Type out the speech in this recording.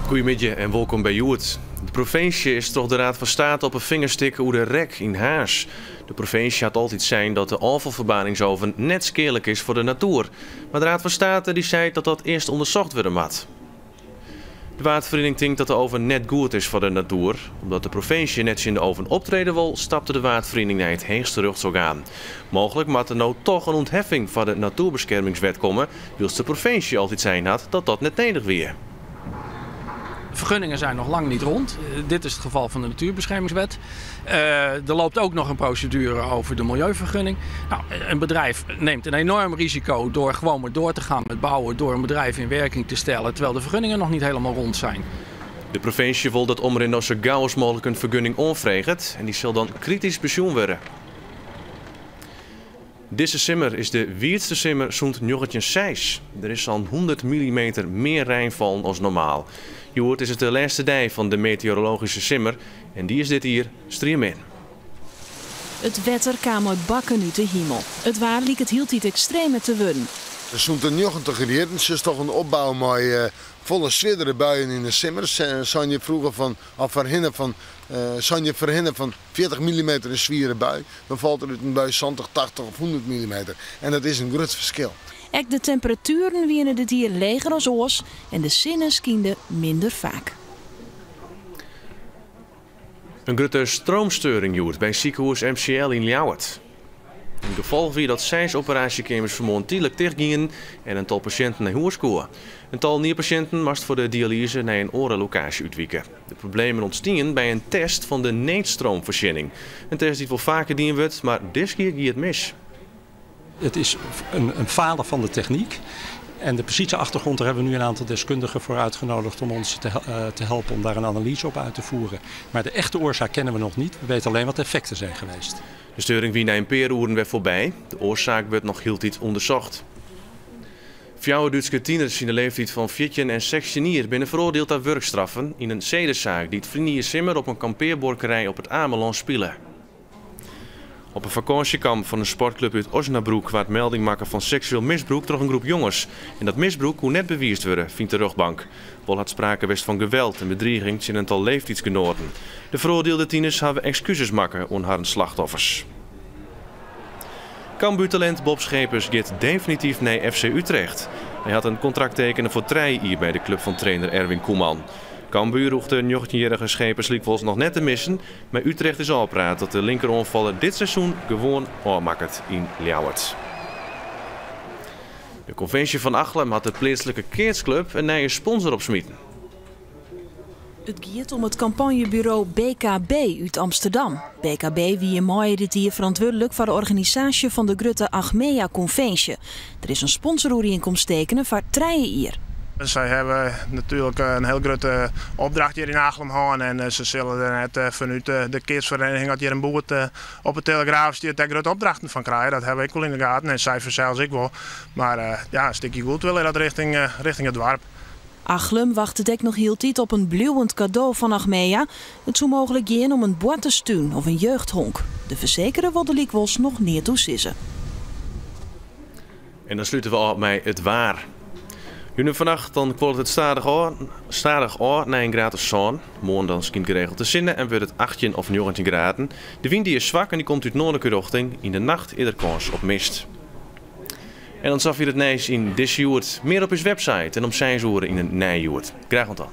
Goedemiddag en welkom bij Joert. De provincie is toch de Raad van State op een vingerstik hoe de rek in Haars. De provincie had altijd zijn dat de afvalverbaningsoven net skeerlijk is voor de natuur. Maar de Raad van State die zei dat dat eerst onderzocht worden moet. De waardvereniging denkt dat de oven net goed is voor de natuur. Omdat de provincie net in de oven optreden wil, stapte de waardvereniging naar het heegste rechtsorgaan. Mogelijk moet er nou toch een ontheffing van de natuurbeschermingswet komen, wils de provincie altijd zijn had dat dat net nodig weer. Vergunningen zijn nog lang niet rond. Dit is het geval van de natuurbeschermingswet. Er loopt ook nog een procedure over de milieuvergunning. Nou, een bedrijf neemt een enorm risico door gewoon maar door te gaan met bouwen, door een bedrijf in werking te stellen, terwijl de vergunningen nog niet helemaal rond zijn. De provincie wil dat Omrin zo gauw als mogelijk een vergunning onvreegt en die zal dan kritisch pensioen worden. Deze simmer is de wierdste simmer sinds 1906. Er is al 100 mm meer regenval als normaal. Joert is het de laatste dag van de meteorologische simmer en die is dit hier stream in. Het wetter kwam uit bakken uit de hemel. Het waar liep het hield iets extreme te worden. Er zijn er 90 gereden, dus is toch een opbouw met volle zwiddere buien in de simmers. Zou je vroeger verhinderen van 40 mm een zwiere bui, dan valt er uit een bui 70, 80 of 100 mm. En dat is een groot verschil. Ook de temperaturen wienen dit hier leger als oors en de zinnen skienden minder vaak. Een grote stroomstoring joert bij ziekenhuis MCL in Ljouwert. In gevolg wie dat 6 operatiekemers vermoedelijk dichtgingen en een tal patiënten naar huis kwamen. Een tal nierpatiënten moest voor de dialyse naar een andere locatie uitwijken. De problemen ontstonden bij een test van de neetstroomvoorziening. Een test die wel vaker dien wordt, maar dit keer ging het mis. Het is een falen van de techniek. En de precieze achtergrond, daar hebben we nu een aantal deskundigen voor uitgenodigd om ons te helpen om daar een analyse op uit te voeren. Maar de echte oorzaak kennen we nog niet. We weten alleen wat de effecten zijn geweest. De storing wie na een paar uren werd voorbij. De oorzaak werd nog heel iets onderzocht. 4 Duitse tieners in de leeftijd van 14 en 16 jaar binnen veroordeeld aan werkstraffen in een zedenzaak die het vriendje simmer op een kampeerborkerij op het Ameland spelen. Op een vakantiekamp van een sportclub uit Osnabrück werd melding maken van seksueel misbruik door een groep jongens. En dat misbruik kon net bewijst worden, vindt de rechtbank. Wel had sprake best van geweld en bedreiging in een aantal leeftijdsgenoten. De veroordeelde tieners hebben excuses maken aan haar slachtoffers. Cambuurtalent Bob Schepers gaat definitief naar FC Utrecht. Hij had een contract tekenen voor 3 jaar bij de club van trainer Erwin Koeman. Cambuur hoeft de 19-jarige Schepers liep nog net te missen, maar Utrecht is al praat dat de linkeronvaller dit seizoen gewoon aanmaakt in Ljouwert. De conventie van Achlem had de plaatselijke keertsclub een nieuwe sponsor opsmieten. Het gaat om het campagnebureau BKB uit Amsterdam. BKB wie in mei dit jaar verantwoordelijk voor de organisatie van de grote Achmea Conventie. Er is een sponsorovereenkomst tekenen voor 3 jaar. Zij hebben natuurlijk een heel grote opdracht hier in Achlem gehad en ze zullen er net vanuit de kidsvereniging dat hier een boert op het Telegraaf stuurt daar grote opdrachten van krijgen. Dat hebben we ook wel in de gaten en zij zelfs ik wel. Maar ja, een stukje goed willen dat richting het dorp. Achlem wachtte ook nog heel tijd op een bluwend cadeau van Achmea. Het zou mogelijk gaan om een boertestuin of een jeugdhonk. De verzekeren wil de likwels nog niet toesissen. En dan sluiten we af met het waar. Nu vannacht dan wordt het stadig aan naar een graad of zon. Morgen dan schijnt geregeld te zinnen en wordt het 18 of 19 graden. De wind die is zwak en die komt uit noordelijke richting. In de nacht eerder kans op mist. En dan zag je het nieuws in deze Joert meer op his website en op zijn zoren in een nijjoert. Graag tot dan.